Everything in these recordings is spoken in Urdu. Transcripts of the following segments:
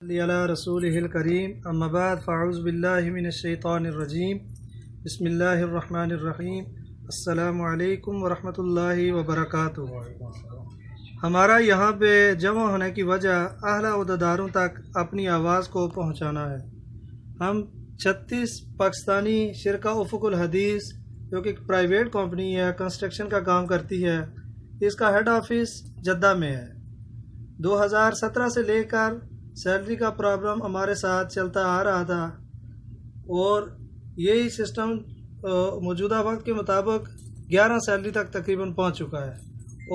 علی رسولہ الکریم اما بعد فاعوذ باللہ من الشیطان الرجیم بسم اللہ الرحمن الرحیم السلام علیکم ورحمۃ اللہ وبرکاتہ۔ ہمارا یہاں پہ جمع ہونے کی وجہ اہل عہدیداروں تک اپنی آواز کو پہنچانا ہے۔ ہم 36 پاکستانی شرکا افق الحدیث جو کہ ایک پرائیویٹ کمپنی ہے، کنسٹرکشن کا کام کرتی ہے، اس کا ہیڈ آفس جدہ میں ہے۔ 2017 سے لے کر سیلری کا پرابلم ہمارے ساتھ چلتا آ رہا تھا اور یہی سسٹم موجودہ وقت کے مطابق 11 سیلری تک تقریباً پہنچ چکا ہے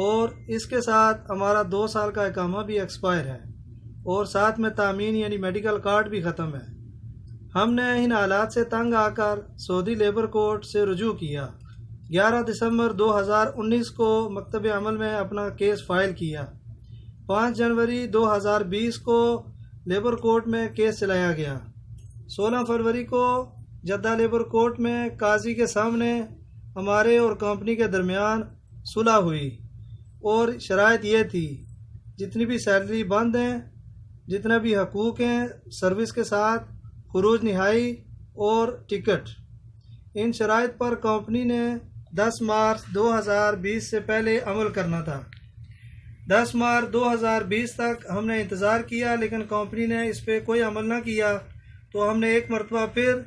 اور اس کے ساتھ ہمارا 2 سال کا اقامہ بھی ایکسپائر ہے اور ساتھ میں تامین یعنی میڈیکل کارڈ بھی ختم ہے۔ ہم نے ان حالات سے تنگ آ کر سعودی لیبر کورٹ سے رجوع کیا۔ 11 دسمبر 2019 کو مکتب عمل میں اپنا کیس فائل کیا۔ 5 جنوری 2020 کو لیبر کورٹ میں کیس چلایا گیا۔ 16 فروری کو جدہ لیبر کورٹ میں قاضی کے سامنے ہمارے اور کمپنی کے درمیان صلح ہوئی اور شرائط یہ تھی جتنی بھی سیلری بند ہیں، جتنا بھی حقوق ہیں، سروس کے ساتھ خروج نہائی اور ٹکٹ، ان شرائط پر کمپنی نے 10 مارچ 2020 سے پہلے عمل کرنا تھا۔ 10 مارچ 2020 تک ہم نے انتظار کیا لیکن کمپنی نے اس پہ کوئی عمل نہ کیا، تو ہم نے ایک مرتبہ پھر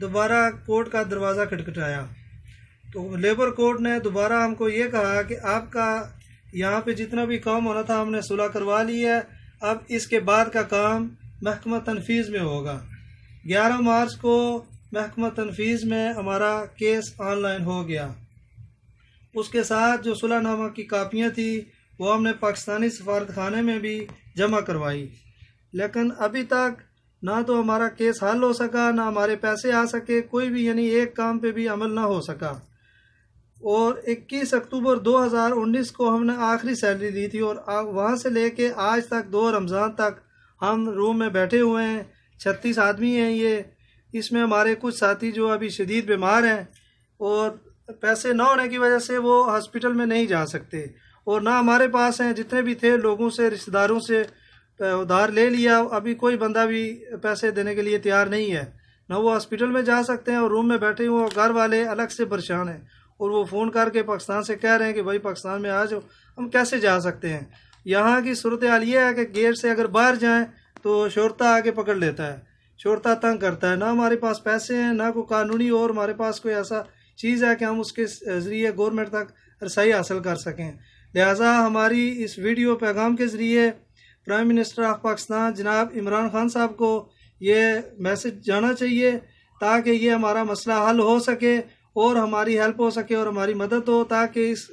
دوبارہ کورٹ کا دروازہ کھٹکھٹایا تو لیبر کورٹ نے دوبارہ ہم کو یہ کہا کہ آپ کا یہاں پہ جتنا بھی کام ہونا تھا ہم نے صلح کروا لی ہے، اب اس کے بعد کا کام محکمہ تنفیذ میں ہوگا۔ 11 مارچ کو محکمہ تنفیذ میں ہمارا کیس آن لائن ہو گیا۔ اس کے ساتھ جو صلح نامہ کی کاپیاں تھیں وہ ہم نے پاکستانی سفارت خانے میں بھی جمع کروائی، لیکن ابھی تک نہ تو ہمارا کیس حل ہو سکا، نہ ہمارے پیسے آ سکے، کوئی بھی یعنی ایک کام پہ بھی عمل نہ ہو سکا۔ اور 21 اکتوبر 2019 کو ہم نے آخری سیلری لی تھی اور وہاں سے لے کے آج تک 2 رمضان تک ہم روم میں بیٹھے ہوئے ہیں۔ 36 آدمی ہیں یہ، اس میں ہمارے کچھ ساتھی جو ابھی شدید بیمار ہیں اور پیسے نہ ہونے کی وجہ سے وہ ہاسپٹل میں نہیں جا سکتے، اور نہ ہمارے پاس ہیں، جتنے بھی تھے لوگوں سے، رشتہ داروں سے ادھار لے لیا، ابھی کوئی بندہ بھی پیسے دینے کے لیے تیار نہیں ہے، نہ وہ ہاسپٹل میں جا سکتے ہیں اور روم میں بیٹھے ہوئے، گھر والے الگ سے پریشان ہیں اور وہ فون کر کے پاکستان سے کہہ رہے ہیں کہ بھائی پاکستان میں آ جاؤ، ہم کیسے جا سکتے ہیں؟ یہاں کی صورتحال یہ ہے کہ گیٹ سے اگر باہر جائیں تو شرطہ آ کے پکڑ لیتا ہے، شرطہ تنگ کرتا ہے، نہ ہمارے پاس پیسے ہیں، نہ کوئی قانونی اور ہمارے پاس کوئی ایسا چیز ہے کہ ہم اس کے ذریعے گورنمنٹ تک رسائی حاصل کر سکیں۔ لہٰذا ہماری اس ویڈیو پیغام کے ذریعے پرائم منسٹر آف پاکستان جناب عمران خان صاحب کو یہ میسج جانا چاہیے تاکہ یہ ہمارا مسئلہ حل ہو سکے اور ہماری ہیلپ ہو سکے اور ہماری مدد ہو، تاکہ اس